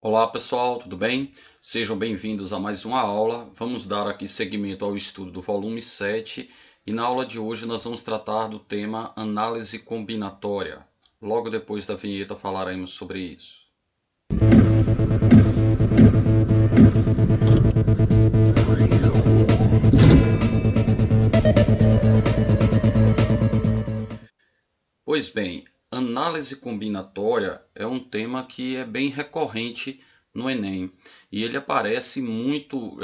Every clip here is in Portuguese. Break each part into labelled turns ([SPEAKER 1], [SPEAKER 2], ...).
[SPEAKER 1] Olá pessoal, tudo bem? Sejam bem-vindos a mais uma aula. Vamos dar aqui seguimento ao estudo do volume 7 e na aula de hoje nós vamos tratar do tema análise combinatória. Logo depois da vinheta falaremos sobre isso. Pois bem, análise combinatória é um tema que é bem recorrente no Enem e ele aparece muito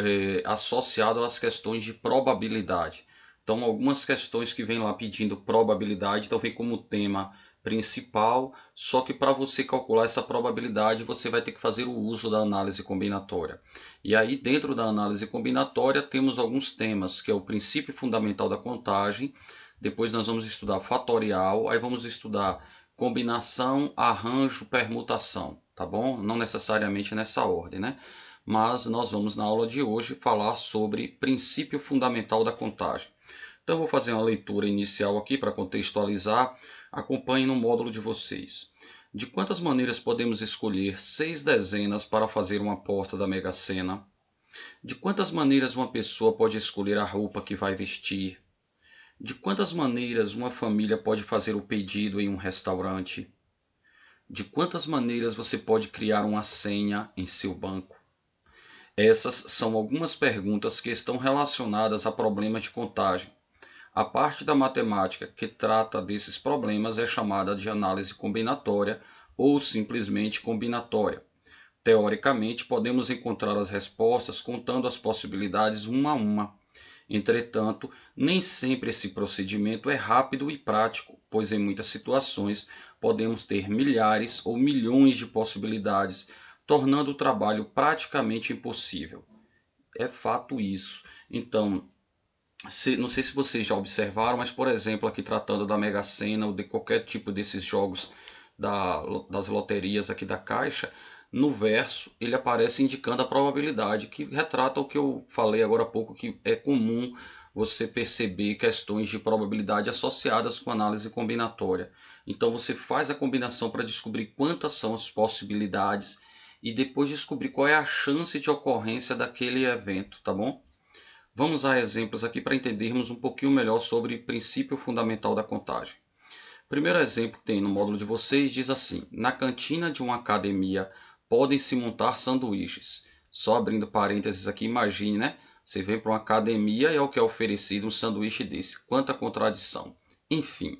[SPEAKER 1] associado às questões de probabilidade. Então, algumas questões que vêm lá pedindo probabilidade, então vem como tema principal, só que para você calcular essa probabilidade, você vai ter que fazer o uso da análise combinatória. E aí, dentro da análise combinatória, temos alguns temas, que é o princípio fundamental da contagem. Depois nós vamos estudar fatorial, aí vamos estudar combinação, arranjo, permutação, tá bom? Não necessariamente nessa ordem, né? Mas nós vamos na aula de hoje falar sobre princípio fundamental da contagem. Então eu vou fazer uma leitura inicial aqui para contextualizar. Acompanhe no módulo de vocês. De quantas maneiras podemos escolher 6 dezenas para fazer uma aposta da Mega Sena? De quantas maneiras uma pessoa pode escolher a roupa que vai vestir? De quantas maneiras uma família pode fazer o pedido em um restaurante? De quantas maneiras você pode criar uma senha em seu banco? Essas são algumas perguntas que estão relacionadas a problemas de contagem. A parte da matemática que trata desses problemas é chamada de análise combinatória ou simplesmente combinatória. Teoricamente, podemos encontrar as respostas contando as possibilidades uma a uma. Entretanto, nem sempre esse procedimento é rápido e prático, pois em muitas situações podemos ter milhares ou milhões de possibilidades, tornando o trabalho praticamente impossível. É fato isso. Então, não sei se vocês já observaram, mas por exemplo, aqui tratando da Mega Sena ou de qualquer tipo desses jogos das loterias aqui da Caixa, no verso ele aparece indicando a probabilidade, que retrata o que eu falei agora há pouco, que é comum você perceber questões de probabilidade associadas com análise combinatória. Então você faz a combinação para descobrir quantas são as possibilidades e depois descobrir qual é a chance de ocorrência daquele evento, tá bom? Vamos a exemplos aqui para entendermos um pouquinho melhor sobre o princípio fundamental da contagem. O primeiro exemplo que tem no módulo de vocês diz assim: na cantina de uma academia podem-se montar sanduíches. Só abrindo parênteses aqui, imagine, né? Você vem para uma academia e é o que é oferecido um sanduíche desse. Quanta contradição. Enfim,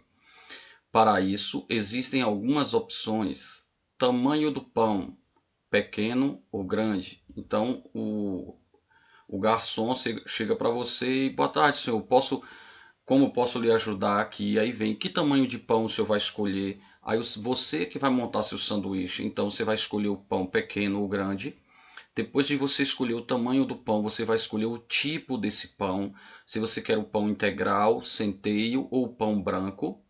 [SPEAKER 1] para isso existem algumas opções. Tamanho do pão, pequeno ou grande. Então, o garçom chega para você e boa tarde, senhor, como posso lhe ajudar aqui? Aí vem, que tamanho de pão o senhor vai escolher? Aí você que vai montar seu sanduíche, então você vai escolher o pão pequeno ou grande. Depois de você escolher o tamanho do pão, você vai escolher o tipo desse pão. Se você quer o pão integral, centeio ou pão branco.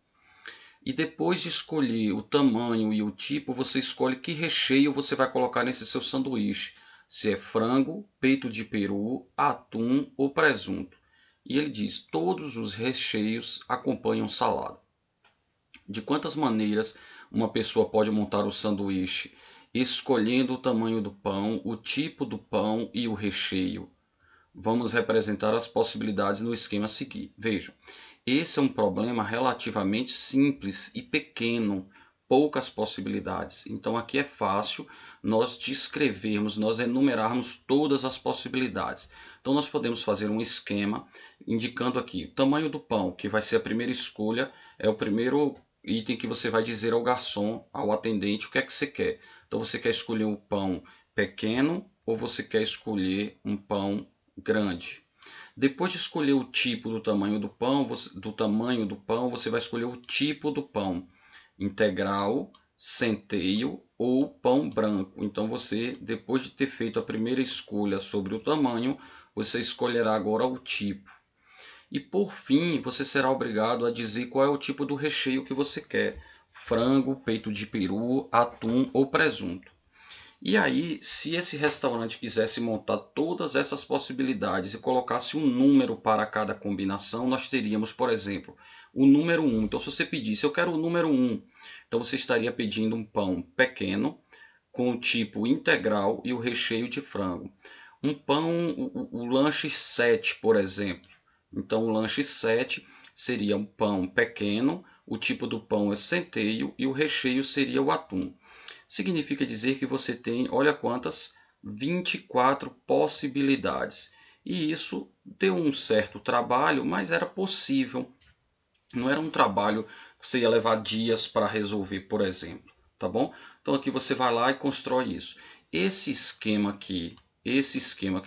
[SPEAKER 1] E depois de escolher o tamanho e o tipo, você escolhe que recheio você vai colocar nesse seu sanduíche. Se é frango, peito de peru, atum ou presunto. E ele diz: todos os recheios acompanham salada. De quantas maneiras uma pessoa pode montar o sanduíche? Escolhendo o tamanho do pão, o tipo do pão e o recheio. Vamos representar as possibilidades no esquema a seguir. Vejam, esse é um problema relativamente simples e pequeno, poucas possibilidades. Então aqui é fácil nós descrevermos, nós enumerarmos todas as possibilidades. Então nós podemos fazer um esquema indicando aqui o tamanho do pão, que vai ser a primeira escolha, é o primeiro item que você vai dizer ao garçom, ao atendente, o que é que você quer. Então você quer escolher um pão pequeno ou você quer escolher um pão grande? Depois de escolher o tipo do tamanho do pão, você vai escolher o tipo do pão: integral, centeio ou pão branco. Então você, depois de ter feito a primeira escolha sobre o tamanho, você escolherá agora o tipo. E por fim, você será obrigado a dizer qual é o tipo do recheio que você quer: frango, peito de peru, atum ou presunto. E aí, se esse restaurante quisesse montar todas essas possibilidades e colocasse um número para cada combinação, nós teríamos, por exemplo, o número 1. Então, se você pedisse, eu quero o número 1, então você estaria pedindo um pão pequeno, com o tipo integral e o recheio de frango. Um pão, o lanche 7, por exemplo. Então, o lanche 7 seria um pão pequeno, o tipo do pão é centeio e o recheio seria o atum. Significa dizer que você tem, olha quantas, 24 possibilidades. E isso deu um certo trabalho, mas era possível. Não era um trabalho que você ia levar dias para resolver, por exemplo, tá bom? Então aqui você vai lá e constrói isso. Esse esquema que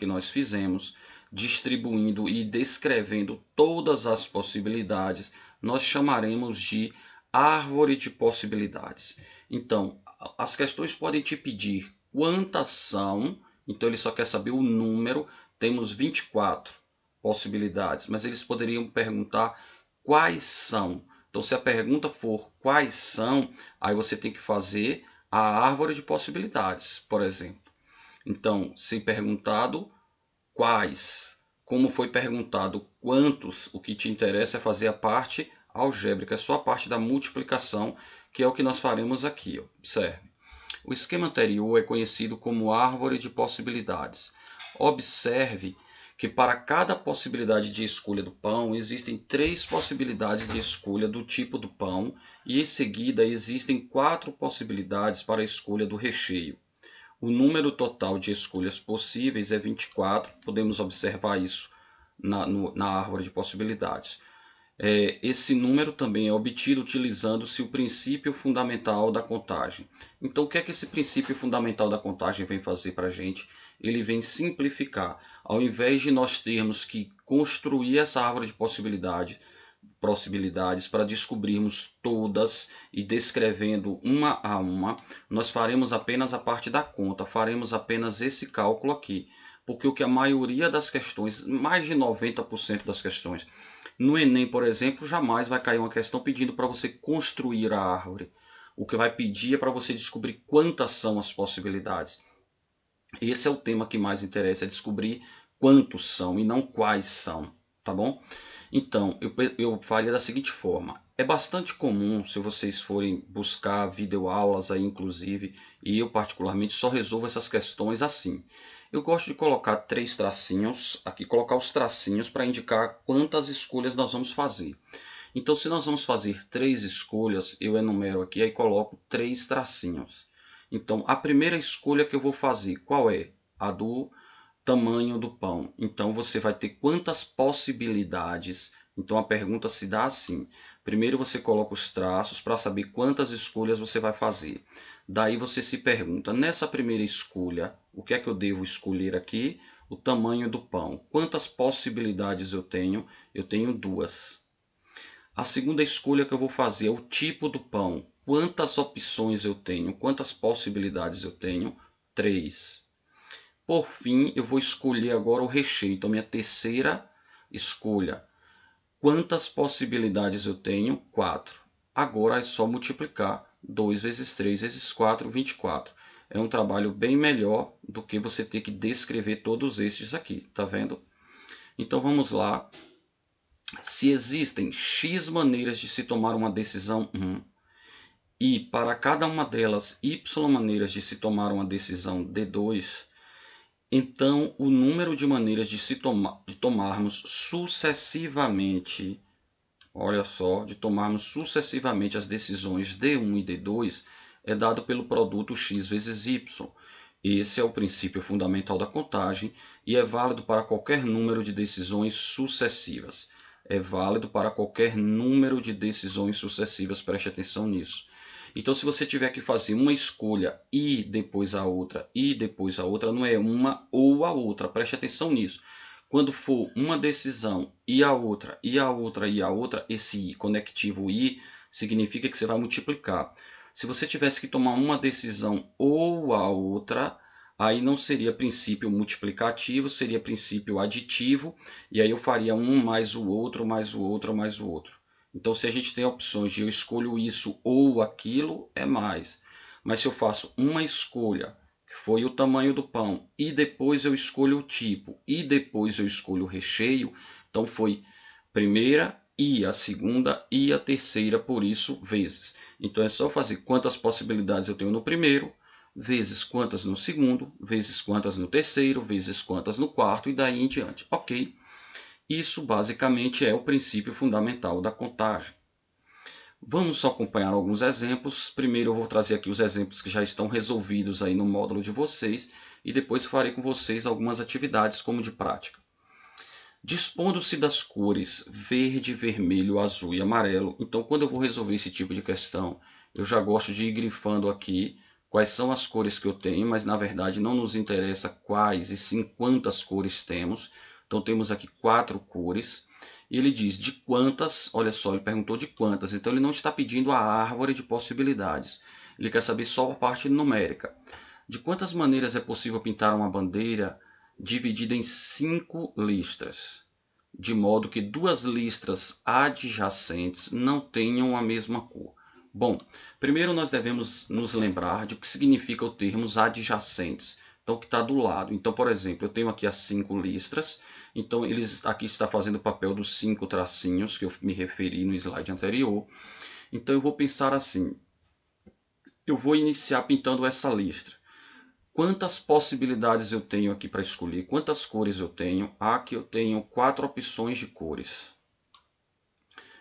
[SPEAKER 1] nós fizemos, distribuindo e descrevendo todas as possibilidades, nós chamaremos de árvore de possibilidades. Então, as questões podem te pedir quantas são, então ele só quer saber o número, temos 24 possibilidades, mas eles poderiam perguntar quais são. Então, se a pergunta for quais são, aí você tem que fazer a árvore de possibilidades, por exemplo. Então, se perguntado quais, como foi perguntado quantos, o que te interessa é fazer a parte algébrica, é só a parte da multiplicação, que é o que nós faremos aqui. Observe. O esquema anterior é conhecido como árvore de possibilidades. Observe que para cada possibilidade de escolha do pão, existem 3 possibilidades de escolha do tipo do pão e em seguida existem 4 possibilidades para a escolha do recheio. O número total de escolhas possíveis é 24, podemos observar isso na árvore de possibilidades. Esse número também é obtido utilizando-se o princípio fundamental da contagem. Então, o que é que esse princípio fundamental da contagem vem fazer para a gente? Ele vem simplificar. Ao invés de nós termos que construir essa árvore de possibilidades para descobrirmos todas e descrevendo uma a uma, nós faremos apenas a parte da conta, faremos apenas esse cálculo aqui. Porque o que a maioria das questões, mais de 90% das questões, no Enem, por exemplo, jamais vai cair uma questão pedindo para você construir a árvore. O que vai pedir é para você descobrir quantas são as possibilidades. Esse é o tema que mais interessa, é descobrir quantos são e não quais são, tá bom? Então, eu faria da seguinte forma. É bastante comum, se vocês forem buscar videoaulas aí, inclusive, e eu particularmente só resolvo essas questões assim. Eu gosto de colocar 3 tracinhos, aqui colocar os tracinhos para indicar quantas escolhas nós vamos fazer. Então, se nós vamos fazer 3 escolhas, eu enumero aqui e coloco 3 tracinhos. Então, a primeira escolha que eu vou fazer, qual é? A do tamanho do pão. Então, você vai ter quantas possibilidades. Então, a pergunta se dá assim. Primeiro, você coloca os traços para saber quantas escolhas você vai fazer. Daí, você se pergunta, nessa primeira escolha, o que é que eu devo escolher aqui? O tamanho do pão. Quantas possibilidades eu tenho? Eu tenho 2. A segunda escolha que eu vou fazer é o tipo do pão. Quantas opções eu tenho? Quantas possibilidades eu tenho? 3. Por fim, eu vou escolher agora o recheio. Então, minha terceira escolha. Quantas possibilidades eu tenho? 4. Agora é só multiplicar. 2 vezes 3 vezes 4, 24. É um trabalho bem melhor do que você ter que descrever todos estes aqui. Tá vendo? Então, vamos lá. Se existem X maneiras de se tomar uma decisão 1, e para cada uma delas Y maneiras de se tomar uma decisão D2, então o número de maneiras de tomarmos sucessivamente, olha só, de tomarmos sucessivamente as decisões D1 e D2 é dado pelo produto X vezes Y. Esse é o princípio fundamental da contagem e é válido para qualquer número de decisões sucessivas. É válido para qualquer número de decisões sucessivas, preste atenção nisso. Então, se você tiver que fazer uma escolha e depois a outra, e depois a outra, não é uma ou a outra, preste atenção nisso. Quando for uma decisão e a outra, e a outra, e a outra, esse i, conectivo i, significa que você vai multiplicar. Se você tivesse que tomar uma decisão ou a outra, aí não seria princípio multiplicativo, seria princípio aditivo, e aí eu faria um mais o outro, mais o outro, mais o outro. Então, se a gente tem opções de eu escolho isso ou aquilo, é mais. Mas se eu faço uma escolha, que foi o tamanho do pão, e depois eu escolho o tipo, e depois eu escolho o recheio, então foi primeira e a segunda e a terceira, por isso, vezes. Então, é só fazer quantas possibilidades eu tenho no primeiro, vezes quantas no segundo, vezes quantas no terceiro, vezes quantas no quarto e daí em diante. Ok? Isso basicamente é o princípio fundamental da contagem. Vamos só acompanhar alguns exemplos. Primeiro eu vou trazer aqui os exemplos que já estão resolvidos aí no módulo de vocês e depois farei com vocês algumas atividades como de prática. Dispondo-se das cores verde, vermelho, azul e amarelo, então quando eu vou resolver esse tipo de questão, eu já gosto de ir grifando aqui quais são as cores que eu tenho, mas na verdade não nos interessa quais e sim quantas cores temos. Então temos aqui 4 cores. E ele diz de quantas, olha só, ele perguntou de quantas, então ele não está pedindo a árvore de possibilidades. Ele quer saber só a parte numérica. De quantas maneiras é possível pintar uma bandeira dividida em 5 listras, de modo que 2 listras adjacentes não tenham a mesma cor? Bom, primeiro nós devemos nos lembrar de o que significa o termo adjacentes. Então, que está do lado. Então, por exemplo, eu tenho aqui as 5 listras. Então, aqui está fazendo o papel dos 5 tracinhos que eu me referi no slide anterior. Então, eu vou pensar assim. Eu vou iniciar pintando essa listra. Quantas possibilidades eu tenho aqui para escolher? Quantas cores eu tenho? Aqui eu tenho 4 opções de cores,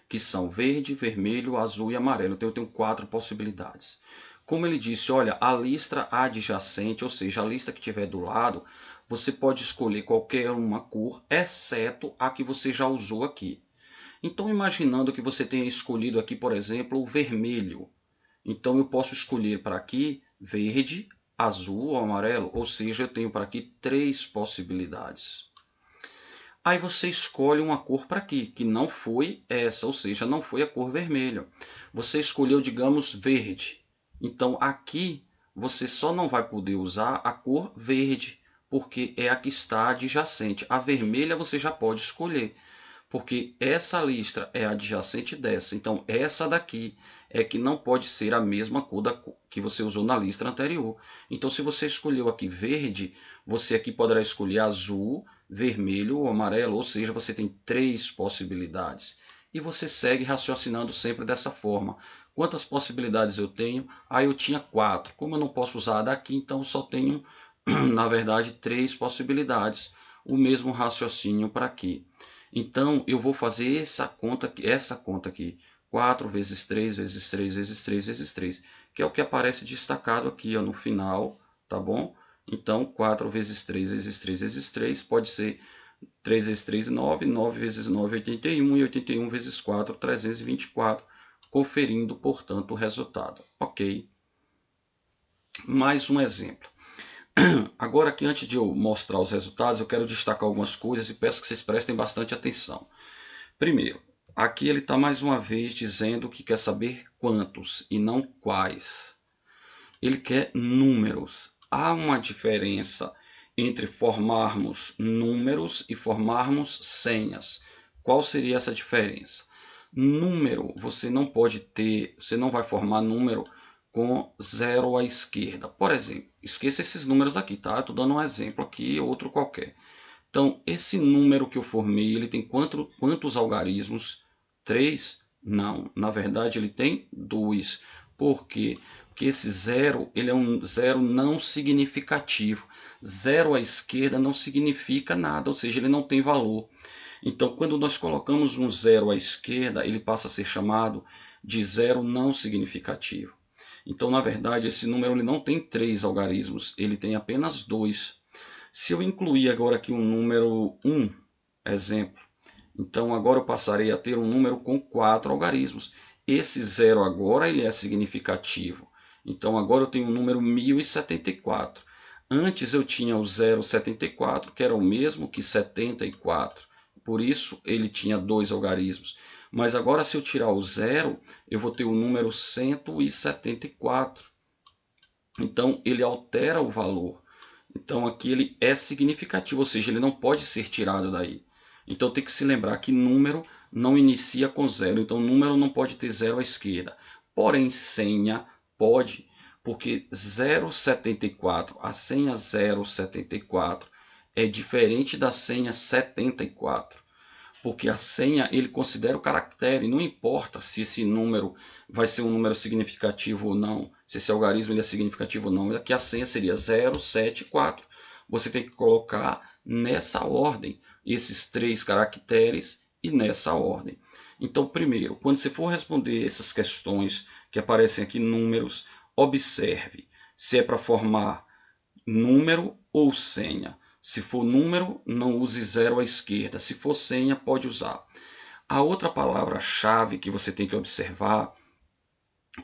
[SPEAKER 1] que são verde, vermelho, azul e amarelo. Então eu tenho 4 possibilidades. Como ele disse, olha, a lista adjacente, ou seja, a lista que tiver do lado, você pode escolher qualquer uma cor, exceto a que você já usou aqui. Então, imaginando que você tenha escolhido aqui, por exemplo, o vermelho. Então eu posso escolher para aqui verde, azul ou amarelo, ou seja, eu tenho para aqui 3 possibilidades. Aí você escolhe uma cor para aqui, que não foi essa, ou seja, não foi a cor vermelha. Você escolheu, digamos, verde. Então aqui você só não vai poder usar a cor verde, porque é a que está adjacente. A vermelha você já pode escolher, porque essa listra é adjacente dessa. Então essa daqui é que não pode ser a mesma cor que você usou na listra anterior. Então se você escolheu aqui verde, você aqui poderá escolher azul, vermelho ou amarelo, ou seja, você tem 3 possibilidades. E você segue raciocinando sempre dessa forma. Quantas possibilidades eu tenho? Eu tinha 4. Como eu não posso usar daqui, então só tenho, na verdade, 3 possibilidades. O mesmo raciocínio para aqui. Então, eu vou fazer essa conta aqui. 4 vezes 3 vezes 3 vezes 3 vezes 3, que é o que aparece destacado aqui no final, tá bom? Então, 4 vezes 3 vezes 3 vezes 3 pode ser 3 vezes 3, 9, 9 vezes 9, 81, e 81 vezes 4, 324, conferindo, portanto, o resultado. Ok? Mais um exemplo. Agora que antes de eu mostrar os resultados, eu quero destacar algumas coisas e peço que vocês prestem bastante atenção. Primeiro, aqui ele está mais uma vez dizendo que quer saber quantos e não quais. Ele quer números. Há uma diferença entre formarmos números e formarmos senhas. Qual seria essa diferença? Número, você não vai formar número com 0 à esquerda. Por exemplo, esqueça esses números aqui, tá? Estou dando um exemplo aqui, outro qualquer. Então, esse número que eu formei, ele tem quantos algarismos? 3? Não, na verdade ele tem 2. Por quê? Porque esse 0, ele é um 0 não significativo. 0 à esquerda não significa nada, ou seja, ele não tem valor. Então, quando nós colocamos um 0 à esquerda, ele passa a ser chamado de 0 não significativo. Então, na verdade, esse número ele não tem 3 algarismos, ele tem apenas 2. Se eu incluir agora aqui um número 1, exemplo, então agora eu passarei a ter um número com 4 algarismos. Esse 0 agora ele é significativo. Então agora eu tenho o número 1074. Antes eu tinha o 074, que era o mesmo que 74. Por isso ele tinha 2 algarismos. Mas agora se eu tirar o 0, eu vou ter o número 174. Então ele altera o valor. Então aqui ele é significativo, ou seja, ele não pode ser tirado daí. Então tem que se lembrar que número não inicia com 0. Então número não pode ter 0 à esquerda. Porém, senha pode, porque 074, a senha 074 é diferente da senha 74. porque a senha ele considera o caractere, não importa se esse número vai ser um número significativo ou não, se esse algarismo ele é significativo ou não. Aqui a senha seria 074. Você tem que colocar nessa ordem esses 3 caracteres e nessa ordem. Então, primeiro, quando você for responder essas questões que aparecem aqui, números, observe se é para formar número ou senha. Se for número, não use 0 à esquerda. Se for senha, pode usar. A outra palavra-chave que você tem que observar,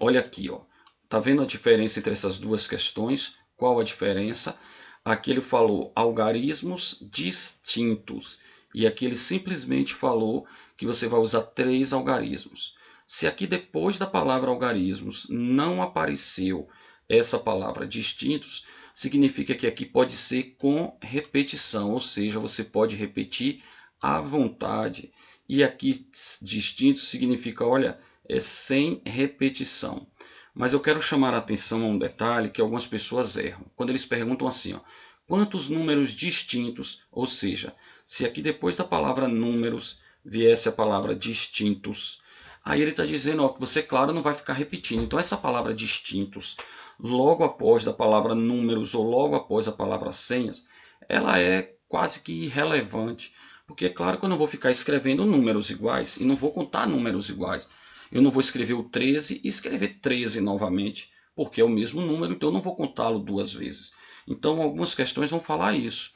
[SPEAKER 1] olha aqui, ó. Tá vendo a diferença entre essas duas questões? Qual a diferença? Aqui ele falou algarismos distintos. E aqui ele simplesmente falou que você vai usar 3 algarismos. Se aqui depois da palavra algarismos não apareceu essa palavra distintos, significa que aqui pode ser com repetição, ou seja, você pode repetir à vontade. E aqui distintos significa, olha, é sem repetição. Mas eu quero chamar a atenção a um detalhe que algumas pessoas erram. Quando eles perguntam assim, ó, quantos números distintos, ou seja, se aqui depois da palavra números viesse a palavra distintos, aí ele está dizendo ó, que você, claro, não vai ficar repetindo. Então essa palavra distintos, logo após a palavra números ou logo após a palavra senhas, ela é quase que irrelevante. Porque é claro que eu não vou ficar escrevendo números iguais e não vou contar números iguais. Eu não vou escrever o 13 e escrever 13 novamente, porque é o mesmo número, então eu não vou contá-lo 2 vezes. Então algumas questões vão falar isso.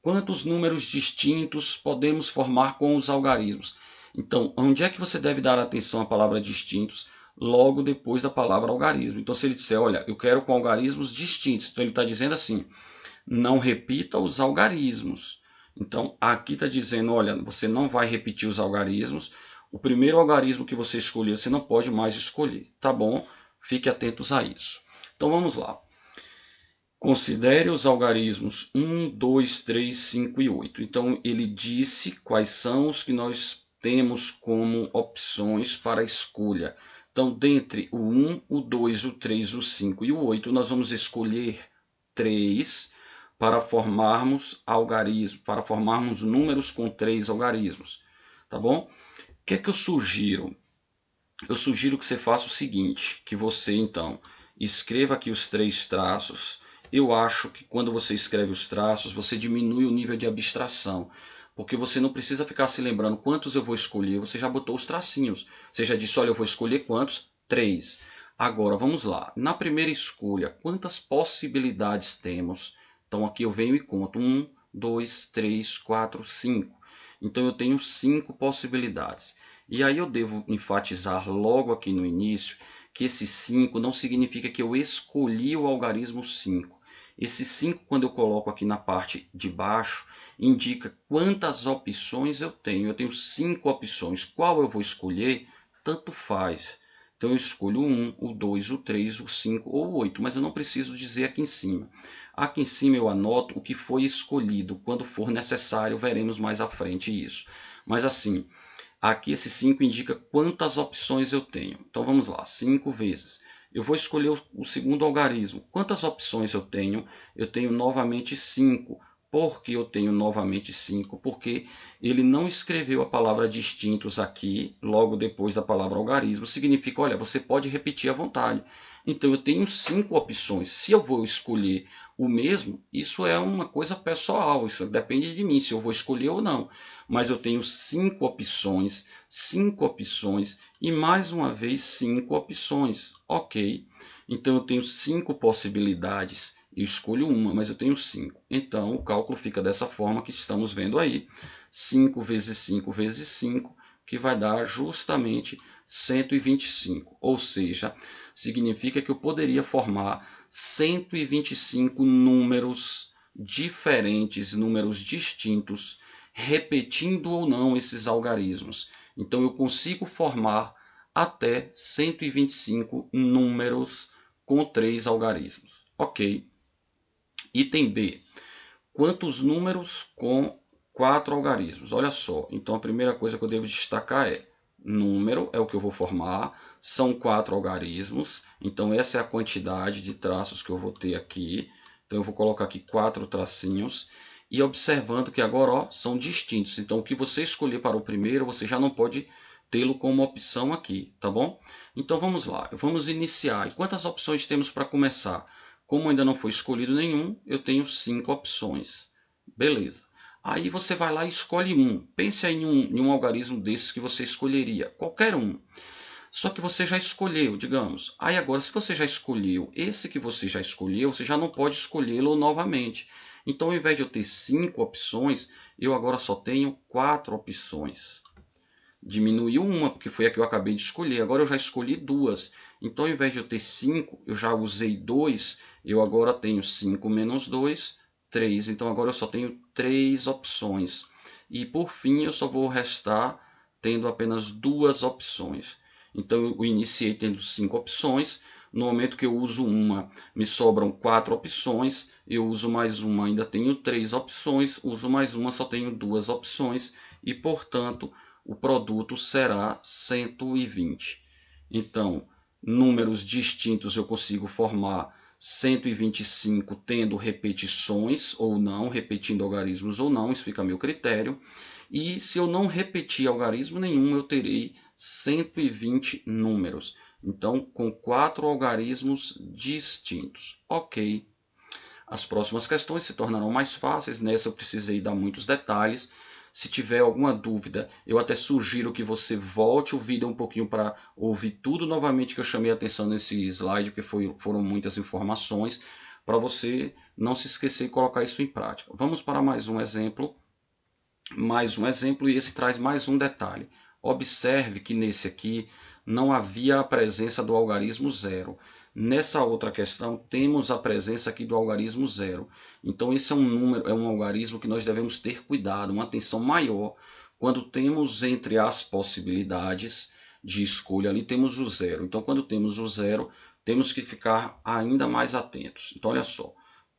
[SPEAKER 1] Quantos números distintos podemos formar com os algarismos? Então, onde é que você deve dar atenção à palavra distintos? Logo depois da palavra algarismo. Então, se ele disser, olha, eu quero com algarismos distintos, então ele está dizendo assim, não repita os algarismos. Então, aqui está dizendo, olha, você não vai repetir os algarismos. O primeiro algarismo que você escolher, você não pode mais escolher. Tá bom? Fique atentos a isso. Então, vamos lá. Considere os algarismos 1, 2, 3, 5 e 8. Então, ele disse quais são os que nós temos como opções para a escolha. Então, dentre o 1, o 2, o 3, o 5 e o 8, nós vamos escolher 3 para formarmos algarismos, para formarmos números com 3 algarismos. Tá bom? O que é que eu sugiro? Eu sugiro que você faça o seguinte, que você, então, escreva aqui os 3 traços. Eu acho que quando você escreve os traços, você diminui o nível de abstração, porque você não precisa ficar se lembrando quantos eu vou escolher, você já botou os tracinhos. Você já disse, olha, eu vou escolher quantos? 3. Agora, vamos lá. Na primeira escolha, quantas possibilidades temos? Então, aqui eu venho e conto. 1, 2, 3, 4, 5. Então, eu tenho 5 possibilidades. E aí eu devo enfatizar logo aqui no início que esse 5 não significa que eu escolhi o algarismo 5. Esse 5, quando eu coloco aqui na parte de baixo, indica quantas opções eu tenho. Eu tenho 5 opções. Qual eu vou escolher? Tanto faz. Então eu escolho o 1, o 2, o 3, o 5 ou o 8, mas eu não preciso dizer aqui em cima. Aqui em cima eu anoto o que foi escolhido. Quando for necessário, veremos mais à frente isso. Mas assim, aqui esse 5 indica quantas opções eu tenho. Então vamos lá, 5 vezes. Eu vou escolher o segundo algarismo. Quantas opções eu tenho? Eu tenho novamente 5. Por que eu tenho novamente 5? Porque ele não escreveu a palavra distintos aqui, logo depois da palavra algarismo. Significa, olha, você pode repetir à vontade. Então eu tenho 5 opções. Se eu vou escolher o mesmo, isso é uma coisa pessoal, isso depende de mim, se eu vou escolher ou não. Mas eu tenho 5 opções e mais uma vez 5 opções. Ok, então eu tenho 5 possibilidades. Eu escolho uma, mas eu tenho 5. Então, o cálculo fica dessa forma que estamos vendo aí. 5 vezes 5 vezes 5, que vai dar justamente 125. Ou seja, significa que eu poderia formar 125 números diferentes, números distintos, repetindo ou não esses algarismos. Então, eu consigo formar até 125 números com 3 algarismos. Ok. Item B. Quantos números com 4 algarismos? Olha só, então a primeira coisa que eu devo destacar é número, é o que eu vou formar, são 4 algarismos, então essa é a quantidade de traços que eu vou ter aqui. Então eu vou colocar aqui 4 tracinhos. e observando que agora ó, são distintos. Então, o que você escolher para o primeiro, você já não pode tê-lo como opção aqui, tá bom? Então, vamos lá. Vamos iniciar. E quantas opções temos para começar? Como ainda não foi escolhido nenhum, eu tenho 5 opções. Beleza. Aí você vai lá e escolhe um. Pense aí em um algarismo desses que você escolheria. Qualquer um. Só que você já escolheu, digamos. Aí agora, se você já escolheu esse que você já escolheu, você já não pode escolhê-lo novamente. Então, ao invés de eu ter 5 opções, eu agora só tenho 4 opções. Diminuiu uma, porque foi a que eu acabei de escolher. Agora eu já escolhi duas. Então, ao invés de eu ter 5, eu já usei 2. Eu agora tenho 5 menos 2, 3. Então, agora eu só tenho 3 opções. E, por fim, eu só vou restar tendo apenas 2 opções. Então, eu iniciei tendo 5 opções. No momento que eu uso uma, me sobram 4 opções. Eu uso mais uma, ainda tenho 3 opções. Uso mais uma, só tenho 2 opções. E, portanto, o produto será 120. Então, números distintos eu consigo formar 125 tendo repetições ou não, repetindo algarismos ou não, isso fica a meu critério. E se eu não repetir algarismo nenhum, eu terei 120 números. Então, com 4 algarismos distintos. Ok. As próximas questões se tornarão mais fáceis. Nessa eu precisei dar muitos detalhes. Se tiver alguma dúvida, eu até sugiro que você volte o vídeo um pouquinho para ouvir tudo novamente que eu chamei a atenção nesse slide, porque foram muitas informações, para você não se esquecer de colocar isso em prática. Vamos para mais um exemplo. E esse traz mais um detalhe. Observe que nesse aqui não havia a presença do algarismo zero. Nessa outra questão temos a presença aqui do algarismo zero. Então esse é um número, é um algarismo que nós devemos ter cuidado, uma atenção maior quando temos entre as possibilidades de escolha ali temos o zero. Então quando temos o zero, temos que ficar ainda mais atentos. Então olha só,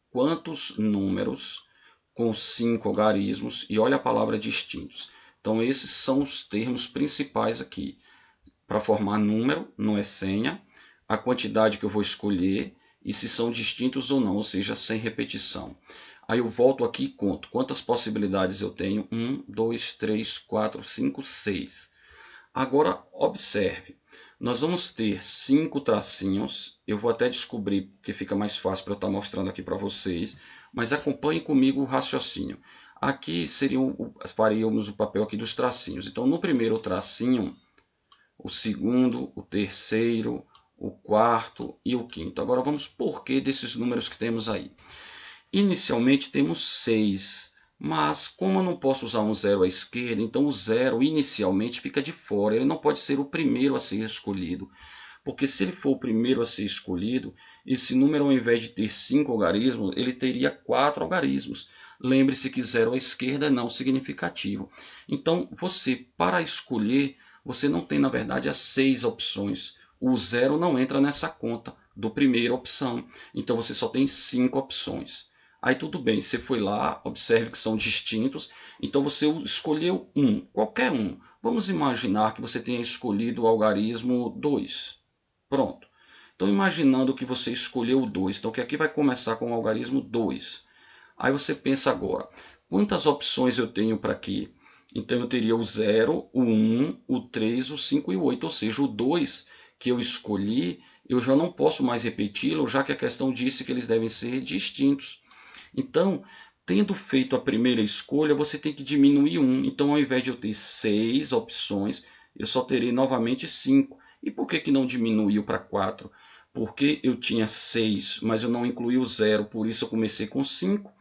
[SPEAKER 1] quantos números com 5 algarismos, e olha a palavra distintos. Então esses são os termos principais aqui. Para formar número, não é senha, a quantidade que eu vou escolher e se são distintos ou não, ou seja, sem repetição. Aí eu volto aqui e conto quantas possibilidades eu tenho. 1, 2, 3, 4, 5, 6. Agora observe, nós vamos ter 5 tracinhos. Eu vou até descobrir, porque fica mais fácil para eu estar mostrando aqui para vocês. Mas acompanhe comigo o raciocínio. Aqui faríamos o papel aqui dos tracinhos. Então, no primeiro tracinho, o segundo, o terceiro, o quarto e o quinto. Agora, vamos por que desses números que temos aí. Inicialmente, temos 6. Mas, como eu não posso usar um zero à esquerda, então o zero inicialmente fica de fora. Ele não pode ser o primeiro a ser escolhido. Porque se ele for o primeiro a ser escolhido, esse número, ao invés de ter 5 algarismos, ele teria 4 algarismos. Lembre-se que zero à esquerda é não significativo. Então, você, para escolher, você não tem, na verdade, as 6 opções. O zero não entra nessa conta do primeira opção. Então, você só tem 5 opções. Aí tudo bem, você foi lá, observe que são distintos, então você escolheu um, qualquer um. Vamos imaginar que você tenha escolhido o algarismo 2. Pronto. Então, imaginando que você escolheu o 2, então que aqui vai começar com o algarismo 2. Aí você pensa agora, quantas opções eu tenho para aqui? Então, eu teria o 0, o 1, o 3, o 5 e o 8, ou seja, o 2 que eu escolhi, eu já não posso mais repeti-lo, já que a questão disse que eles devem ser distintos. Então, tendo feito a primeira escolha, você tem que diminuir 1. Então, ao invés de eu ter 6 opções, eu só terei novamente 5. E por que não diminuiu para 4? Porque eu tinha 6, mas eu não incluí o 0, por isso eu comecei com 5.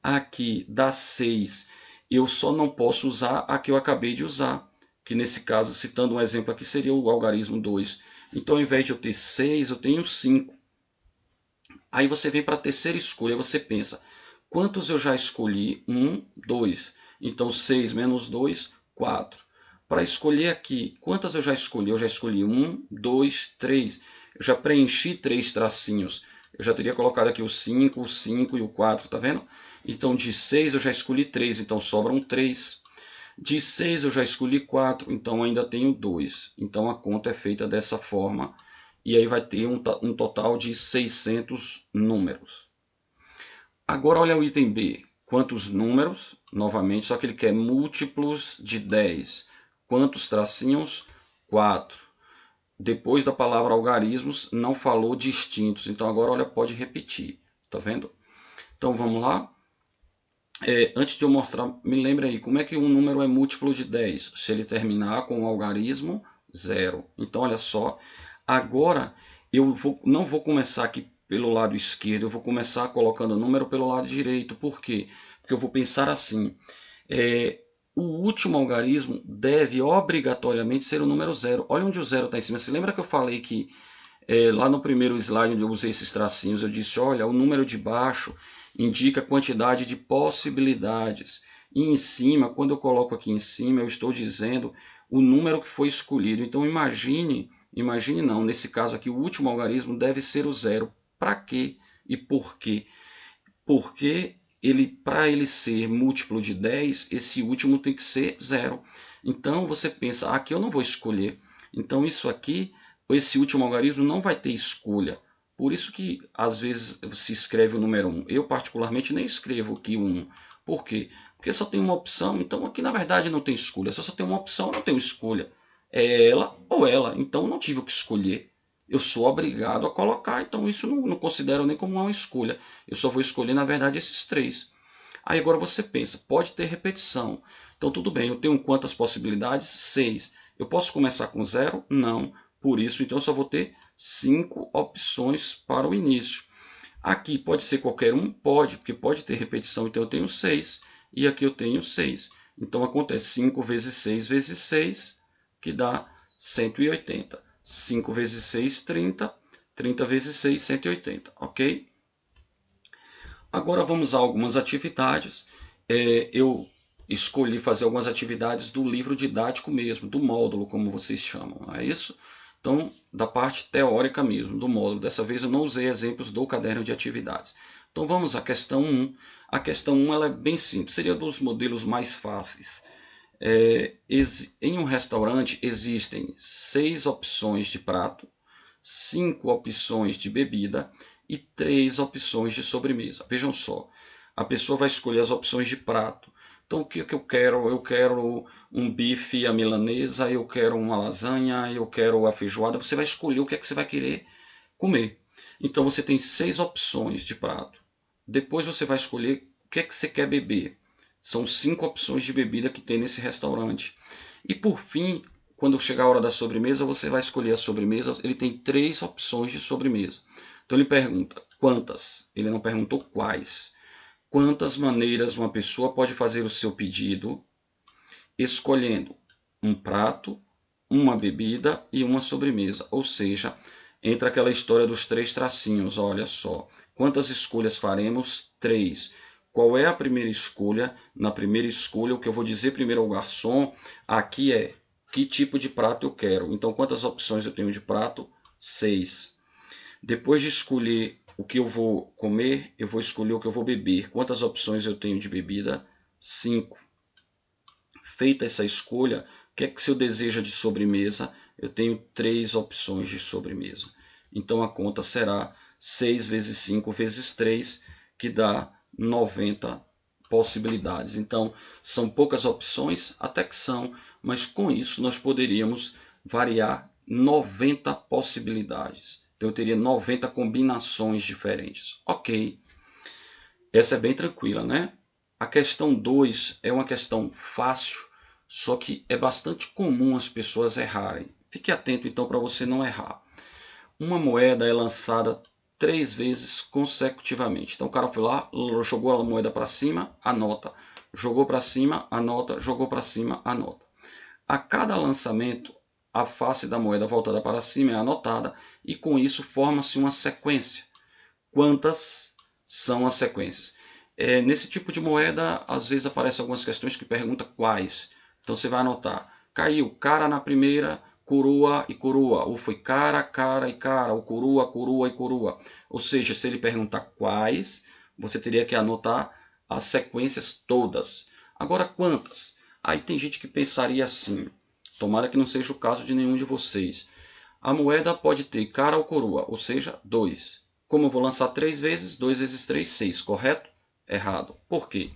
[SPEAKER 1] Aqui, das 6, eu só não posso usar a que eu acabei de usar, que nesse caso, citando um exemplo aqui, seria o algarismo 2. Então, ao invés de eu ter 6, eu tenho 5. Aí você vem para a terceira escolha, você pensa, quantos eu já escolhi? 1, 2. Então, 6 menos 2, 4. Para escolher aqui, quantas eu já escolhi? Eu já escolhi 1, 2, 3. Eu já preenchi 3 tracinhos. Eu já teria colocado aqui o 5 e o 4, tá vendo? Então, de 6 eu já escolhi 3, então sobram 3. De 6 eu já escolhi 4, então ainda tenho 2. Então, a conta é feita dessa forma. E aí vai ter um total de 600 números. Agora, olha o item B. quantos números, novamente, só que ele quer múltiplos de 10. Quantos tracinhos? 4. Depois da palavra algarismos, não falou distintos. Então agora, olha, pode repetir. Tá vendo? Então vamos lá. Antes de eu mostrar, me lembre aí, como é que um número é múltiplo de 10? Se ele terminar com o algarismo 0. Então, olha só. Agora, não vou começar aqui pelo lado esquerdo, eu vou começar colocando o número pelo lado direito. Por quê? Porque eu vou pensar assim. O último algarismo deve obrigatoriamente ser o número 0. Olha onde o 0 está em cima. Você lembra que eu falei que lá no primeiro slide onde eu usei esses tracinhos, eu disse, olha, o número de baixo indica a quantidade de possibilidades. E em cima, quando eu coloco aqui em cima, eu estou dizendo o número que foi escolhido. Então imagine não, nesse caso aqui, o último algarismo deve ser o 0. Para quê e por quê? Porque para ele ser múltiplo de 10, esse último tem que ser 0. Então você pensa, aqui eu não vou escolher. Então isso aqui, esse último algarismo não vai ter escolha. Por isso que às vezes se escreve o número 1. Eu particularmente nem escrevo aqui o 1. Por quê? Porque só tem uma opção, então aqui na verdade não tem escolha. Se eu só tenho uma opção, eu não tenho escolha. É ela ou ela, então eu não tive o que escolher. Eu sou obrigado a colocar, então isso não considero nem como uma escolha. Eu só vou escolher, na verdade, esses 3. Aí agora você pensa, pode ter repetição. Então tudo bem, eu tenho quantas possibilidades? 6. Eu posso começar com 0? Não. Por isso, então, eu só vou ter 5 opções para o início. Aqui pode ser qualquer um? Pode, porque pode ter repetição, então eu tenho 6. E aqui eu tenho 6. Então acontece 5 vezes 6 vezes 6, que dá 180. 5 vezes 6, 30. 30 vezes 6, 180. Ok? Agora vamos a algumas atividades. Eu escolhi fazer algumas atividades do livro didático mesmo, do módulo, como vocês chamam. Não é isso? Então, da parte teórica mesmo, do módulo. Dessa vez eu não usei exemplos do caderno de atividades. Então vamos à questão 1. A questão 1 ela é bem simples, seria dos modelos mais fáceis. Em um restaurante existem 6 opções de prato, 5 opções de bebida e 3 opções de sobremesa. Vejam só, a pessoa vai escolher as opções de prato. Então, o que eu quero? Eu quero um bife à milanesa, eu quero uma lasanha, eu quero a feijoada. Você vai escolher o que é que você vai querer comer. Então, você tem 6 opções de prato. Depois, você vai escolher o que é que você quer beber. São 5 opções de bebida que tem nesse restaurante. E, por fim, quando chegar a hora da sobremesa, você vai escolher a sobremesa. Ele tem 3 opções de sobremesa. Então, ele pergunta quantas. Ele não perguntou quais. Quantas maneiras uma pessoa pode fazer o seu pedido escolhendo um prato, uma bebida e uma sobremesa. Ou seja, entra aquela história dos 3 tracinhos. Olha só. Quantas escolhas faremos? 3. Qual é a primeira escolha? Na primeira escolha, o que eu vou dizer primeiro ao garçom aqui é que tipo de prato eu quero. Então, quantas opções eu tenho de prato? 6. Depois de escolher o que eu vou comer, eu vou escolher o que eu vou beber. Quantas opções eu tenho de bebida? 5. Feita essa escolha, o que é que se eu deseja de sobremesa? Eu tenho 3 opções de sobremesa. Então a conta será 6 vezes 5 vezes 3, que dá 90 possibilidades. Então são poucas opções, até que são, mas com isso nós poderíamos variar 90 possibilidades. Então eu teria 90 combinações diferentes. Ok, essa é bem tranquila, né? A questão 2 é uma questão fácil, só que é bastante comum as pessoas errarem. Fique atento então para você não errar. Uma moeda é lançada 3 vezes consecutivamente. Então o cara foi lá, jogou a moeda para cima, anota. Jogou para cima, anota. Jogou para cima, anota. A cada lançamento, a face da moeda voltada para cima é anotada e com isso forma-se uma sequência. Quantas são as sequências? Nesse tipo de moeda, às vezes aparecem algumas questões que perguntam quais. Então você vai anotar. Caiu cara na primeira, coroa e coroa. Ou foi cara, cara e cara. Ou coroa, coroa e coroa. Ou seja, se ele perguntar quais, você teria que anotar as sequências todas. Agora, quantas? Aí tem gente que pensaria assim. Tomara que não seja o caso de nenhum de vocês. A moeda pode ter cara ou coroa, ou seja, 2. Como eu vou lançar 3 vezes, 2 vezes 3, 6, correto? Errado. Por quê?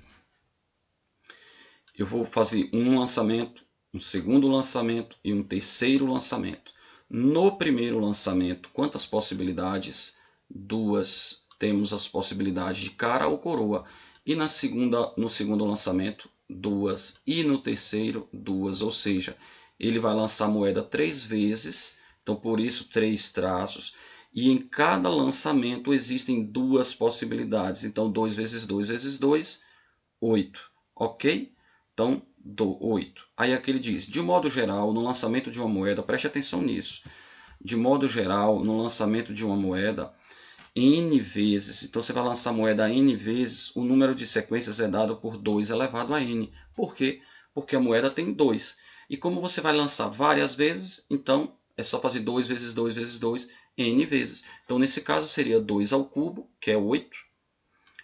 [SPEAKER 1] eu vou fazer um lançamento, um segundo lançamento e um terceiro lançamento. No primeiro lançamento, quantas possibilidades? 2. Temos as possibilidades de cara ou coroa. E no segundo lançamento, 2. E no terceiro, 2. Ou seja, ele vai lançar a moeda 3 vezes, então por isso 3 traços. E em cada lançamento existem 2 possibilidades. Então 2 vezes 2 vezes 2, 8. Ok? Então, 8. Aí aqui ele diz, de modo geral, no lançamento de uma moeda, preste atenção nisso. De modo geral, no lançamento de uma moeda, N vezes, então você vai lançar a moeda N vezes, o número de sequências é dado por 2 elevado a N. Por quê? Porque a moeda tem 2. E como você vai lançar várias vezes, então é só fazer 2 vezes 2 vezes 2, N vezes. Então nesse caso seria 2 ao cubo, que é 8.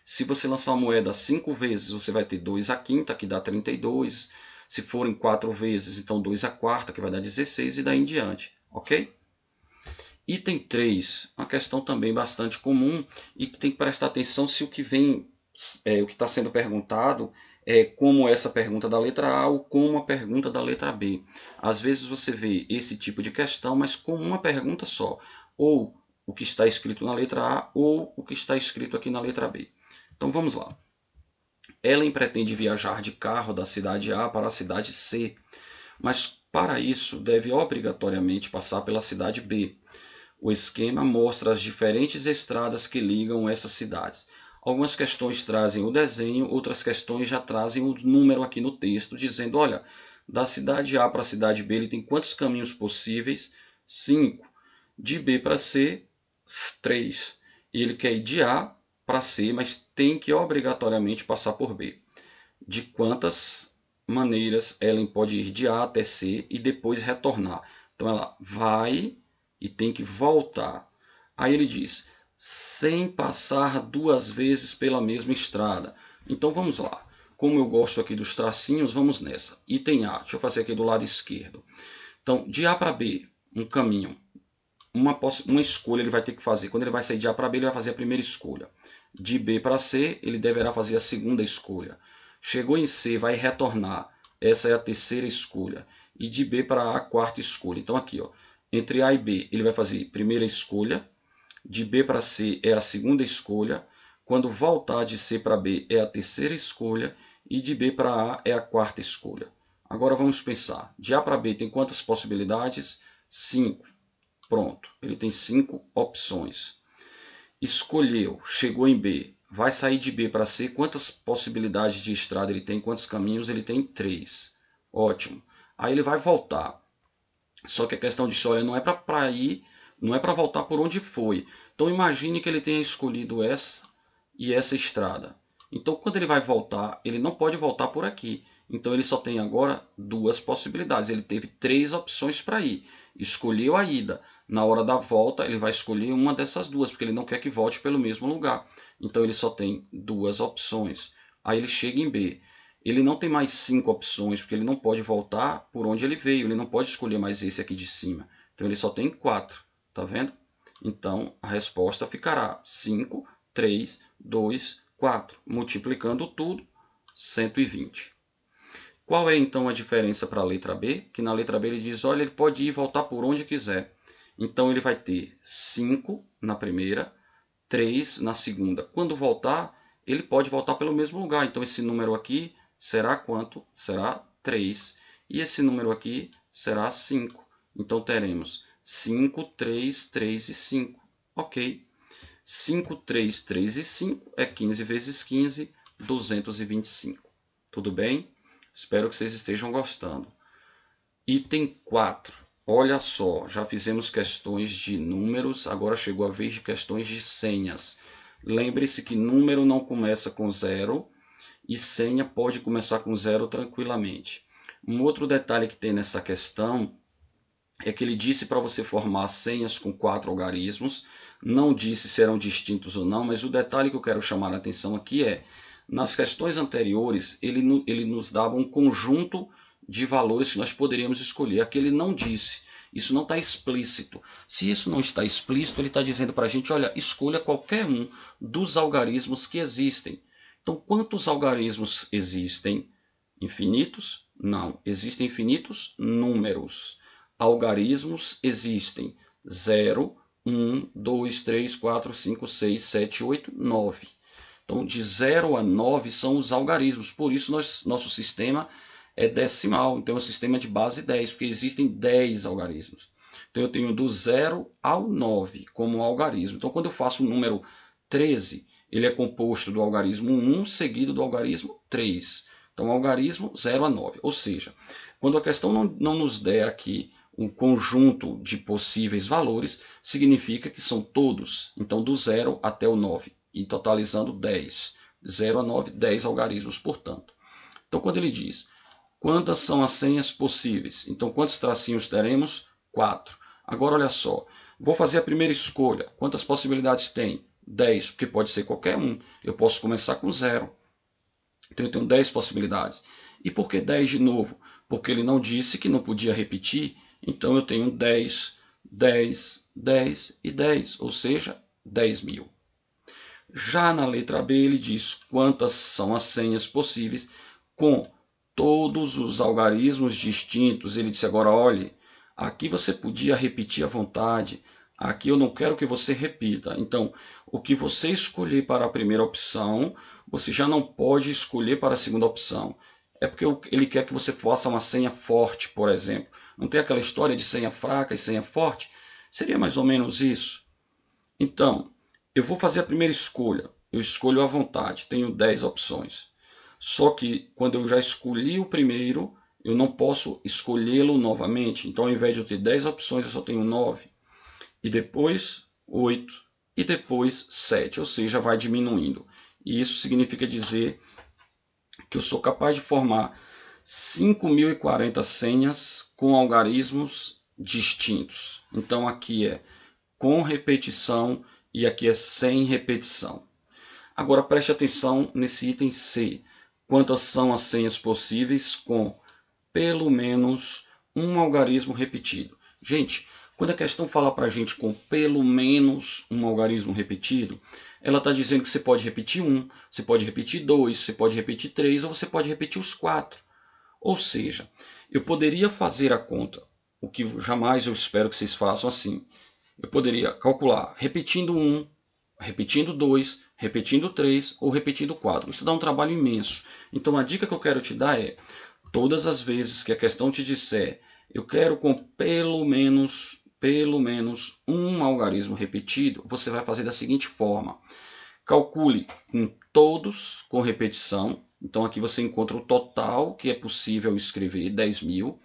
[SPEAKER 1] Se você lançar uma moeda 5 vezes, você vai ter 2 à quinta, que dá 32. Se forem 4 vezes, então 2 à quarta, que vai dar 16, e daí em diante. Ok? Item 3, uma questão também bastante comum e que tem que prestar atenção se o que vem, o que está sendo perguntado é como essa pergunta da letra A ou como a pergunta da letra B. Às vezes você vê esse tipo de questão, mas com uma pergunta só, ou o que está escrito na letra A ou o que está escrito aqui na letra B. Então vamos lá. Ellen pretende viajar de carro da cidade A para a cidade C, mas para isso deve obrigatoriamente passar pela cidade B. O esquema mostra as diferentes estradas que ligam essas cidades. Algumas questões trazem o desenho, outras questões já trazem o número aqui no texto, dizendo, olha, da cidade A para a cidade B ele tem quantos caminhos possíveis? 5. De B para C, 3. E ele quer ir de A para C, mas tem que obrigatoriamente passar por B. De quantas maneiras Ellen pode ir de A até C e depois retornar? Então ela vai e tem que voltar. Aí ele diz, sem passar 2 vezes pela mesma estrada. Então vamos lá. Como eu gosto aqui dos tracinhos, vamos nessa. Item A, deixa eu fazer aqui do lado esquerdo. Então, de A para B, um caminho. Uma escolha ele vai ter que fazer. Quando ele vai sair de A para B, ele vai fazer a primeira escolha. De B para C, ele deverá fazer a segunda escolha. Chegou em C, vai retornar. Essa é a terceira escolha. E de B para A, a quarta escolha. Então aqui, ó, entre A e B, ele vai fazer primeira escolha. De B para C é a segunda escolha. Quando voltar de C para B é a terceira escolha. E de B para A é a quarta escolha. Agora vamos pensar. De A para B tem quantas possibilidades? 5. Pronto, ele tem 5 opções. Escolheu, chegou em B. Vai sair de B para C. Quantas possibilidades de estrada ele tem? Quantos caminhos? Ele tem 3. Ótimo. Aí ele vai voltar. Só que a questão de olha, não é para ir, não é para voltar por onde foi. Então imagine que ele tenha escolhido essa e essa estrada. Então quando ele vai voltar, ele não pode voltar por aqui. Então ele só tem agora 2 possibilidades. Ele teve 3 opções para ir. Escolheu a ida. Na hora da volta, ele vai escolher uma dessas 2, porque ele não quer que volte pelo mesmo lugar. Então ele só tem 2 opções. Aí ele chega em B. Ele não tem mais 5 opções, porque ele não pode voltar por onde ele veio. Ele não pode escolher mais esse aqui de cima. Então ele só tem 4. Tá vendo? Então a resposta ficará 5, 3, 2, 4. Multiplicando tudo, 120. Qual é então a diferença para a letra B? Que na letra B ele diz, olha, ele pode ir e voltar por onde quiser. Então ele vai ter 5 na primeira, 3 na segunda. Quando voltar, ele pode voltar pelo mesmo lugar. Então esse número aqui será quanto? Será 3. E esse número aqui será 5. Então teremos 5, 3, 3 e 5. Ok. 5, 3, 3 e 5 é 15 vezes 15, 225. Tudo bem? Espero que vocês estejam gostando. Item 4. Olha só, já fizemos questões de números, agora chegou a vez de questões de senhas. Lembre-se que número não começa com 0 e senha pode começar com 0 tranquilamente. Um outro detalhe que tem nessa questão é que ele disse para você formar senhas com 4 algarismos. Não disse se eram distintos ou não, mas o detalhe que eu quero chamar a atenção aqui é, nas questões anteriores, ele nos dava um conjunto de valores que nós poderíamos escolher. Aqui ele não disse. Isso não está explícito. Se isso não está explícito, ele está dizendo para a gente, olha, escolha qualquer um dos algarismos que existem. Então, quantos algarismos existem? Infinitos? Não. Existem infinitos números. Algarismos existem. 0, 1, 2, 3, 4, 5, 6, 7, 8, 9. Então, de 0 a 9 são os algarismos. Por isso, nosso sistema é decimal. Então, é um sistema de base 10, porque existem 10 algarismos. Então, eu tenho do 0 ao 9 como algarismo. Então, quando eu faço o número 13, ele é composto do algarismo 1 seguido do algarismo 3. Então, algarismo 0 a 9. Ou seja, quando a questão não nos der aqui um conjunto de possíveis valores, significa que são todos, então do 0 até o 9, e totalizando 10. 0 a 9, 10 algarismos, portanto. Então, quando ele diz quantas são as senhas possíveis, então quantos tracinhos teremos? 4. Agora, olha só, vou fazer a primeira escolha. Quantas possibilidades tem? 10, porque pode ser qualquer um. Eu posso começar com 0. Então, eu tenho 10 possibilidades. E por que 10 de novo? Porque ele não disse que não podia repetir. Então, eu tenho 10, 10, 10 e 10, ou seja, 10.000. Já na letra B, ele diz quantas são as senhas possíveis com todos os algarismos distintos. Ele disse agora, olhe, aqui você podia repetir à vontade. Aqui eu não quero que você repita. Então, o que você escolher para a primeira opção, você já não pode escolher para a segunda opção. É porque ele quer que você faça uma senha forte, por exemplo. Não tem aquela história de senha fraca e senha forte? Seria mais ou menos isso. Então, eu vou fazer a primeira escolha. Eu escolho à vontade. Tenho 10 opções. Só que quando eu já escolhi o primeiro, eu não posso escolhê-lo novamente. Então, ao invés de eu ter 10 opções, eu só tenho 9. E depois 8. E depois 7. Ou seja, vai diminuindo. E isso significa dizer que eu sou capaz de formar 5.040 senhas com algarismos distintos. Então, aqui é com repetição e aqui é sem repetição. Agora, preste atenção nesse item C. Quantas são as senhas possíveis com pelo menos um algarismo repetido? Gente, quando a questão fala para a gente com pelo menos um algarismo repetido, ela está dizendo que você pode repetir 1, você pode repetir 2, você pode repetir 3 ou você pode repetir os 4. Ou seja, eu poderia fazer a conta, o que jamais eu espero que vocês façam assim. Eu poderia calcular repetindo 1, repetindo 2, repetindo 3 ou repetindo 4. Isso dá um trabalho imenso. Então a dica que eu quero te dar é, todas as vezes que a questão te disser, eu quero com pelo menos um algarismo repetido, você vai fazer da seguinte forma. Calcule com todos com repetição. Então aqui você encontra o total que é possível escrever, 10.000.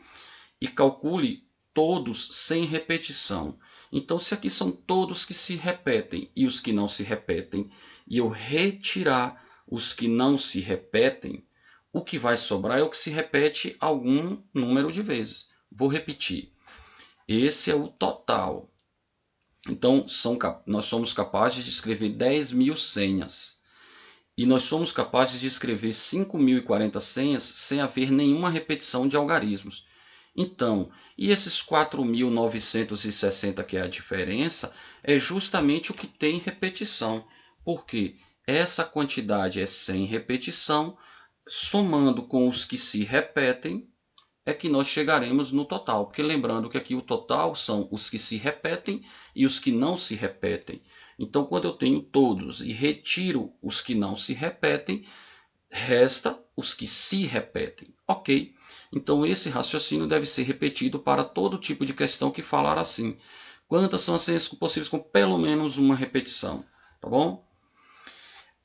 [SPEAKER 1] E calcule todos sem repetição. Então, se aqui são todos que se repetem e os que não se repetem, e eu retirar os que não se repetem, o que vai sobrar é o que se repete algum número de vezes. Vou repetir. Esse é o total. Então, nós somos capazes de escrever 10.000 senhas. E nós somos capazes de escrever 5.040 senhas sem haver nenhuma repetição de algarismos. Então, e esses 4.960 que é a diferença, é justamente o que tem repetição. Porque essa quantidade é sem repetição, somando com os que se repetem, é que nós chegaremos no total. Porque lembrando que aqui o total são os que se repetem e os que não se repetem. Então, quando eu tenho todos e retiro os que não se repetem, resta os que se repetem. Ok? Então, esse raciocínio deve ser repetido para todo tipo de questão que falar assim. Quantas são as senhas possíveis com pelo menos uma repetição? Tá bom?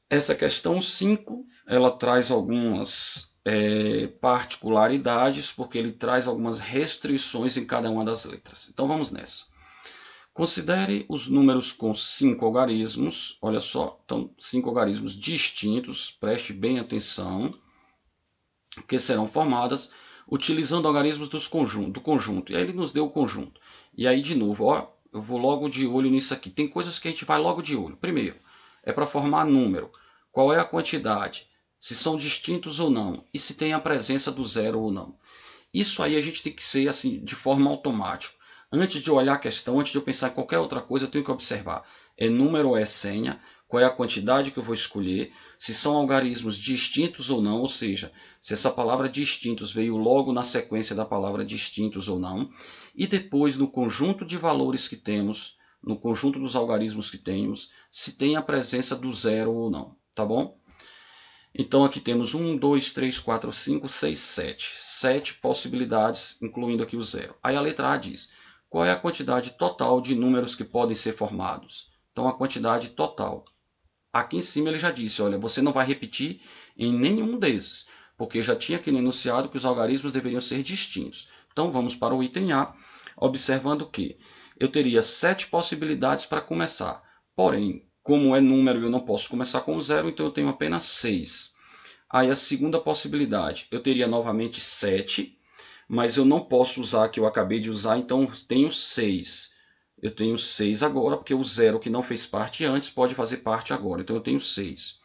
[SPEAKER 1] Essa questão 5, ela traz algumas particularidades, porque ele traz algumas restrições em cada uma das letras. Então, vamos nessa. Considere os números com 5 algarismos. Olha só, então 5 algarismos distintos, preste bem atenção, que serão formadas utilizando algarismos do conjunto. E aí ele nos deu o conjunto. E aí, de novo, ó, eu vou logo de olho nisso aqui. Tem coisas que a gente vai logo de olho. Primeiro, é para formar número. Qual é a quantidade? Se são distintos ou não. E se tem a presença do zero ou não. Isso aí a gente tem que ser assim, de forma automática. Antes de olhar a questão, antes de eu pensar em qualquer outra coisa, eu tenho que observar. É número ou é senha? qual é a quantidade que eu vou escolher, se são algarismos distintos ou não, ou seja, se essa palavra distintos veio logo na sequência da palavra distintos ou não, e depois no conjunto de valores que temos, no conjunto dos algarismos que temos, se tem a presença do zero ou não, tá bom? Então aqui temos 1, 2, 3, 4, 5, 6, 7. 7 possibilidades, incluindo aqui o zero. Aí a letra A diz, qual é a quantidade total de números que podem ser formados? Então a quantidade total. Aqui em cima ele já disse, olha, você não vai repetir em nenhum desses, porque já tinha aqui no enunciado que os algarismos deveriam ser distintos. Então vamos para o item A, observando que eu teria 7 possibilidades para começar. Porém, como é número eu não posso começar com zero, então eu tenho apenas 6. Aí a segunda possibilidade, eu teria novamente 7, mas eu não posso usar a que eu acabei de usar, então eu tenho 6. Eu tenho 6 agora, porque o zero que não fez parte antes pode fazer parte agora. Então eu tenho 6.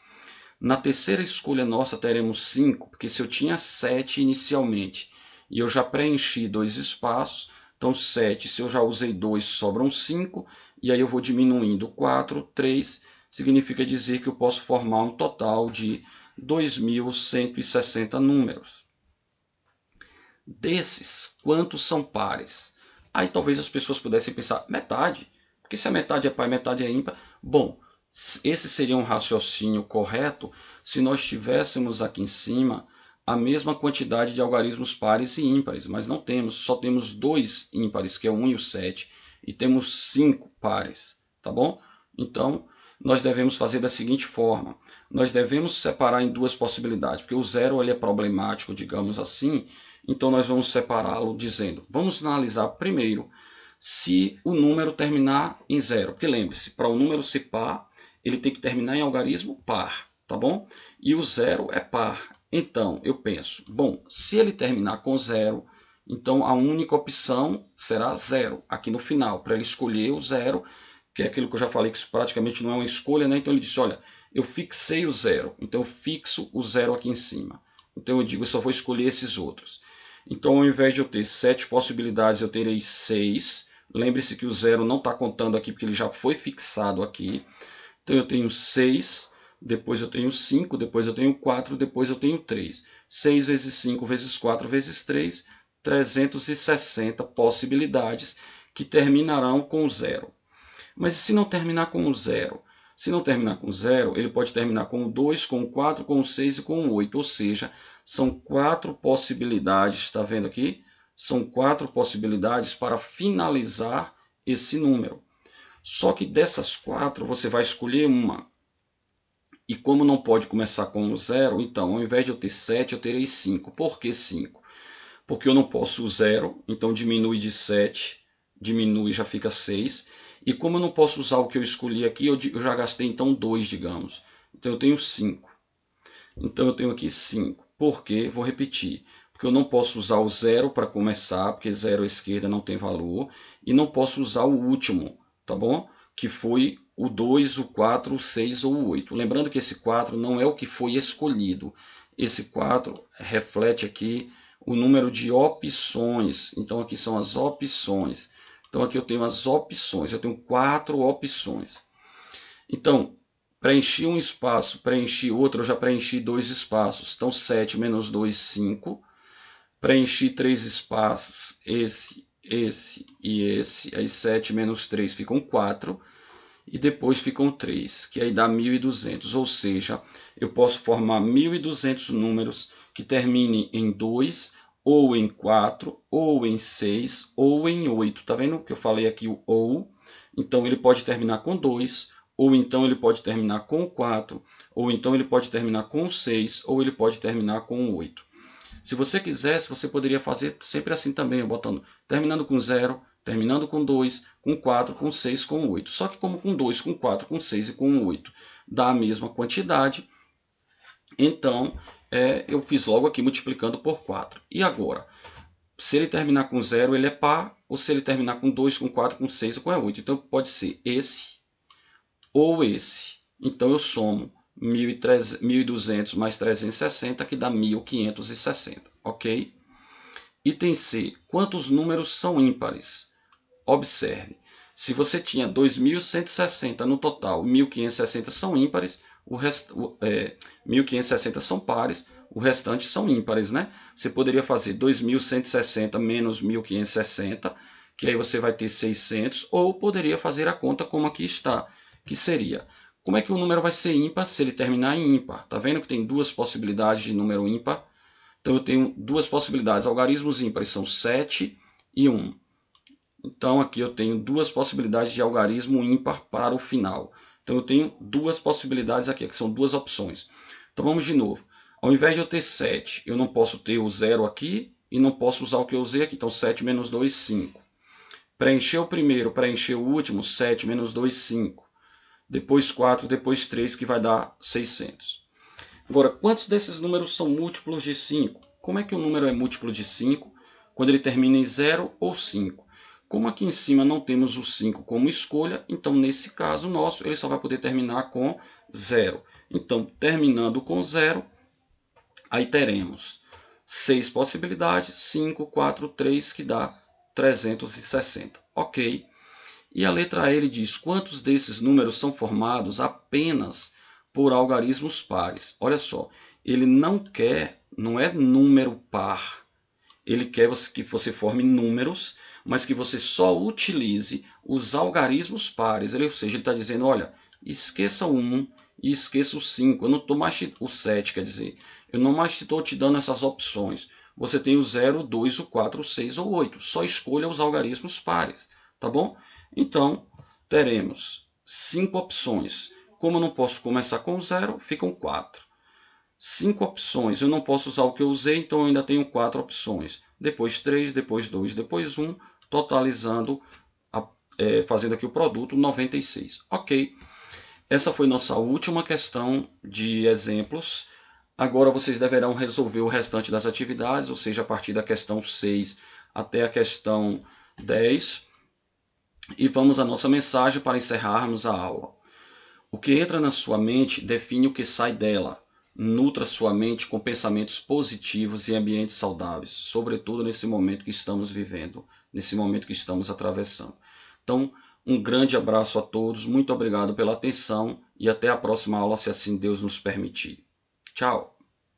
[SPEAKER 1] Na terceira escolha nossa teremos 5, porque se eu tinha 7 inicialmente e eu já preenchi 2 espaços, então 7, se eu já usei 2, sobram 5, e aí eu vou diminuindo 4, 3, significa dizer que eu posso formar um total de 2.160 números. Desses, quantos são pares? Aí talvez as pessoas pudessem pensar, metade, porque se a metade é par e metade é ímpar, bom, esse seria um raciocínio correto se nós tivéssemos aqui em cima a mesma quantidade de algarismos pares e ímpares, mas não temos, só temos 2 ímpares, que é o 1 e o 7, e temos 5 pares, tá bom? Então, nós devemos fazer da seguinte forma, nós devemos separar em 2 possibilidades, porque o zero ele é problemático, digamos assim, então nós vamos separá-lo dizendo, vamos analisar primeiro se o número terminar em zero, porque lembre-se, para o número ser par, ele tem que terminar em algarismo par, tá bom? E o zero é par, então eu penso, bom, se ele terminar com zero, então a única opção será zero, aqui no final, para ele escolher o zero, que é aquilo que eu já falei que isso praticamente não é uma escolha, né? Então ele disse, olha, eu fixei o zero, então eu fixo o zero aqui em cima. Então eu digo, eu só vou escolher esses outros. Então ao invés de eu ter 7 possibilidades, eu terei 6. Lembre-se que o zero não está contando aqui, porque ele já foi fixado aqui. Então eu tenho 6, depois eu tenho 5, depois eu tenho 4, depois eu tenho 3. 6 vezes 5 vezes 4 vezes 3, 360 possibilidades que terminarão com zero. Mas e se não terminar com o zero? Se não terminar com zero, ele pode terminar com o 2, com o 4, com o 6 e com o 8. Ou seja, são 4 possibilidades, está vendo aqui? São 4 possibilidades para finalizar esse número. Só que dessas 4, você vai escolher uma. E como não pode começar com o zero, então ao invés de eu ter 7, eu terei 5. Por que 5? Porque eu não posso o zero, então diminui de 7, diminui já fica 6. E como eu não posso usar o que eu escolhi aqui, eu já gastei então 2, digamos. Então eu tenho 5. Então eu tenho aqui 5. Por quê? Vou repetir. Porque eu não posso usar o zero para começar, porque zero à esquerda não tem valor. E não posso usar o último, tá bom? Que foi o 2, o 4, o 6 ou o 8. Lembrando que esse 4 não é o que foi escolhido. Esse 4 reflete aqui o número de opções. Então aqui são as opções. Então aqui eu tenho as opções, eu tenho 4 opções. Então, preenchi um espaço, preenchi outro, eu já preenchi 2 espaços. Então 7 menos 2, 5. Preenchi 3 espaços, esse e esse. Aí 7 menos 3 ficam 4. E depois ficam 3, que aí dá 1.200. Ou seja, eu posso formar 1.200 números que terminem em 2, ou em 4, ou em 6, ou em 8. Tá vendo que eu falei aqui o ou? Então ele pode terminar com 2, ou então ele pode terminar com 4, ou então ele pode terminar com 6, ou ele pode terminar com 8. Se você quisesse, você poderia fazer sempre assim também, botando terminando com 0, terminando com 2, com 4, com 6, com 8. Só que como com 2, com 4, com 6 e com 8 dá a mesma quantidade, então eu fiz logo aqui multiplicando por 4. E agora, se ele terminar com 0, ele é par, ou se ele terminar com 2, com 4, com 6 ou com 8. Então pode ser esse ou esse. Então eu somo 1.200 mais 360, que dá 1.560, ok? Item C. Quantos números são ímpares? Observe. Se você tinha 2.160 no total, 1.560 são ímpares, 1.560 são pares, o restante são ímpares, né? Você poderia fazer 2.160 menos 1.560, que aí você vai ter 600, ou poderia fazer a conta como aqui está, que seria: como é que o número vai ser ímpar se ele terminar em ímpar? Tá vendo que tem duas possibilidades de número ímpar? Então eu tenho duas possibilidades. Algarismos ímpares são 7 e 1. Então aqui eu tenho duas possibilidades de algarismo ímpar para o final. Então eu tenho duas possibilidades aqui, que são duas opções. Então vamos de novo. Ao invés de eu ter 7, eu não posso ter o 0 aqui e não posso usar o que eu usei aqui. Então 7 menos 2, 5. Preencher o primeiro, preencher o último, 7 menos 2, 5. Depois 4, depois 3, que vai dar 600. Agora, quantos desses números são múltiplos de 5? Como é que o número é múltiplo de 5? Quando ele termina em 0 ou 5. Como aqui em cima não temos o 5 como escolha, então nesse caso nosso ele só vai poder terminar com 0. Então, terminando com 0, aí teremos 6 possibilidades, 5, 4, 3, que dá 360. Ok. E a letra E ele diz: quantos desses números são formados apenas por algarismos pares? Olha só, ele não quer, não é número par. Ele quer que você forme números, mas que você só utilize os algarismos pares. Ou seja, ele está dizendo: olha, esqueça o 1 e esqueça o 5. Eu não estou mais o 7, quer dizer, eu não mais estou te dando essas opções. Você tem o 0, o 2, o 4, o 6 ou o 8. Só escolha os algarismos pares, tá bom? Então, teremos 5 opções. Como eu não posso começar com 0, ficam 4. 5 opções. Eu não posso usar o que eu usei, então eu ainda tenho 4 opções. Depois 3, depois 2, depois 1, totalizando, fazendo aqui o produto, 96. Ok. Essa foi nossa última questão de exemplos. Agora vocês deverão resolver o restante das atividades, ou seja, a partir da questão 6 até a questão 10. E vamos à nossa mensagem para encerrarmos a aula. O que entra na sua mente define o que sai dela. Nutra sua mente com pensamentos positivos e ambientes saudáveis, sobretudo nesse momento que estamos vivendo, nesse momento que estamos atravessando. Então, um grande abraço a todos, muito obrigado pela atenção e até a próxima aula, se assim Deus nos permitir. Tchau!